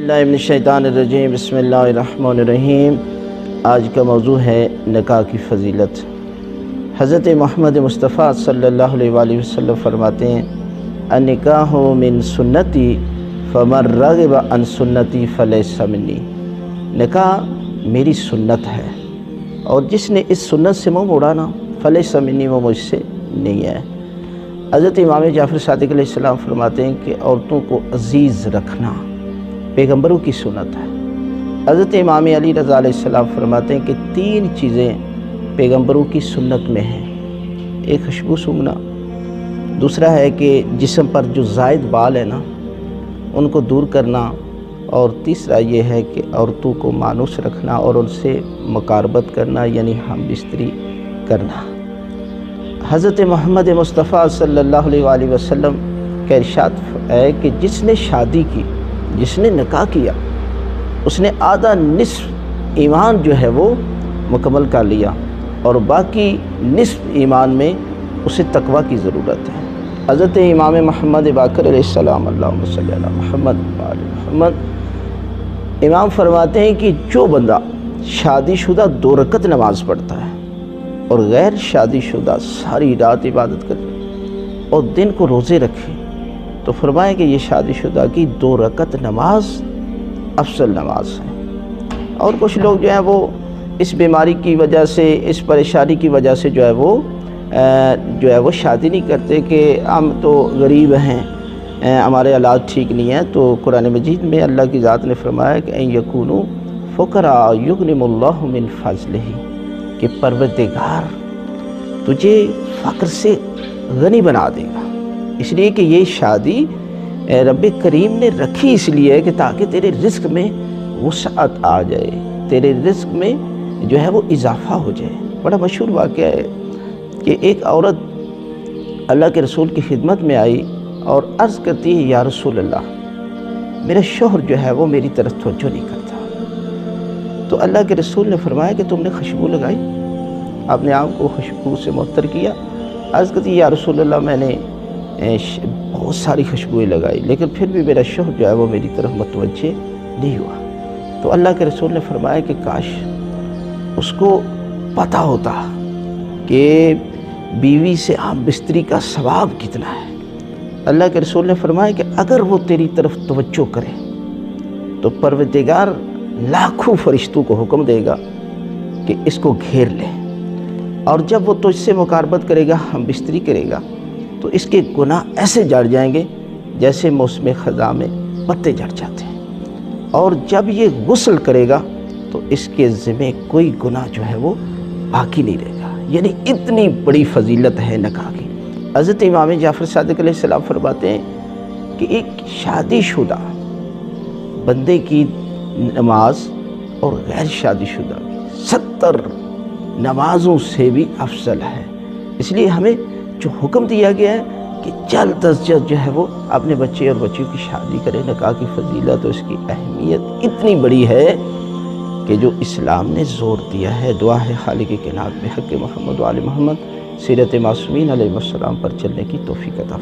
बिस्मिल्लाहिर्रहमानिर्रहीम बिस्मिल्लाहिर्रहमानिर्रहीम। आज का मौजू है निकाह की फ़जीलत। हज़रत मोहम्मद मुस्तफ़ा सल्लल्लाहु अलैहि वसल्लम फरमाते हैं, अन्निकाहु मिन सुन्नती फमन रग़िब अन सुन्नती फ़लैसा मिन्नी। निकाह मेरी सुन्नत है और जिसने इस सुन्नत से मुँह मोड़ा ना, फ़लैसा मिन्नी, वो मुझसे नहीं है। हज़रत इमाम जाफ़र सादिक़ अलैहिस्सलाम फरमाते हैं कि औरतों को अज़ीज़ रखना पैगम्बरों की सुन्नत है। हज़रत इमाम अली रज़ा अलैहिस्सलाम फरमाते हैं कि 3 चीज़ें पैगम्बरों की सुन्नत में हैं। एक खुशबू सूंघना, दूसरा है कि जिस्म पर जो ज़ायद बाल है ना उनको दूर करना, और तीसरा ये है कि औरतों को मानूस रखना और उनसे मुक़ारबत करना, यानी हम बिस्तरी करना। हज़रत मोहम्मद मुस्तफ़ा सल्लल्लाहु अलैहि वसल्लम का इरशाद है कि जिसने शादी की, जिसने निकाह किया, उसने आधा निस्फ़ ईमान जो है वो मुकम्मल कर लिया, और बाकी निस्फ़ ईमान में उसे तक़वा की ज़रूरत है। हज़रत इमाम मोहम्मद बाक़र अलैहिस्सलाम, अल्लाहुम्मा सल्ली अला मुहम्मद व आले मुहम्मद, इमाम फरमाते हैं कि जो बंदा शादीशुदा 2 रकत नमाज़ पढ़ता है और गैर शादीशुदा सारी रात इबादत करे और दिन को रोज़े रखे, तो फरमाया कि ये शादीशुदा की 2 रकत नमाज अफसल नमाज है। और कुछ लोग जो है वो इस बीमारी की वजह से, इस परेशानी की वजह से जो है वो शादी नहीं करते कि हम तो गरीब हैं, हमारे हालात ठीक नहीं है। तो कुरान मजीद में अल्लाह की ज़ात ने फरमाया कि अन यकूनू फ़ुक़रा युग़निमुल्लाहु मिन फ़ज़लिही, कि परवरदिगार तुझे फ़क्र से गनी बना देगा। इसलिए कि ये शादी रब करीम ने रखी इसलिए है कि ताकि तेरे रिज़्क़ में वुसअत आ जाए, तेरे रिज़्क़ में जो है वो इजाफ़ा हो जाए। बड़ा मशहूर वाक़या है कि एक औरत अल्लाह के रसूल की खिदमत में आई और अर्ज़ करती है, या रसूल अल्लाह, मेरा शौहर जो है वो मेरी तरफ तवज्जो नहीं करता। तो अल्लाह के रसूल ने फरमाया कि तुमने खुशबू लगाई, अपने आप को खुशबू से मुअत्तर किया। अर्ज़ करती है, या रसूल अल्लाह, मैंने बहुत सारी खुशबुएँ लगाई, लेकिन फिर भी मेरा शौहर जो है वो मेरी तरफ मुतवज्जे नहीं हुआ। तो अल्लाह के रसूल ने फरमाया कि काश उसको पता होता कि बीवी से हम बिस्तरी का सवाब कितना है। अल्लाह के रसूल ने फरमाया कि अगर वो तेरी तरफ तवज्जो करे तो परवरदिगार लाखों फरिश्तों को हुक्म देगा कि इसको घेर ले, और जब वो तुझसे मुक़ारबत करेगा, हम बिस्तरी करेगा, तो इसके गुनाह ऐसे जड़ जाएंगे जैसे मौसम ख़ज़ां में पत्ते झड़ जाते हैं, और जब ये गुस्ल करेगा तो इसके ज़िम्मे कोई गुनाह जो है वो बाकी नहीं रहेगा। यानी इतनी बड़ी फ़जीलत है निकाह की। हज़रत इमाम जाफ़र सादिक़ अलैहिस्सलाम फरमाते हैं कि एक शादीशुदा बंदे की नमाज और गैर शादीशुदा 70 नमाज़ों से भी अफसल है। इसलिए हमें जो हुक्म दिया गया है कि जल्द अज़ जल्द जो है वो अपने बच्चे और बच्चियों की शादी करें। निकाह की फ़जीलत और इसकी अहमियत इतनी बड़ी है कि जो इस्लाम ने ज़ोर दिया है। दुआ है खालिक़ कायनात में हक़ मोहम्मद व आले मोहम्मद सीरत मासूमीन अलैहिस्सलाम पर चलने की तौफ़ीक़ अता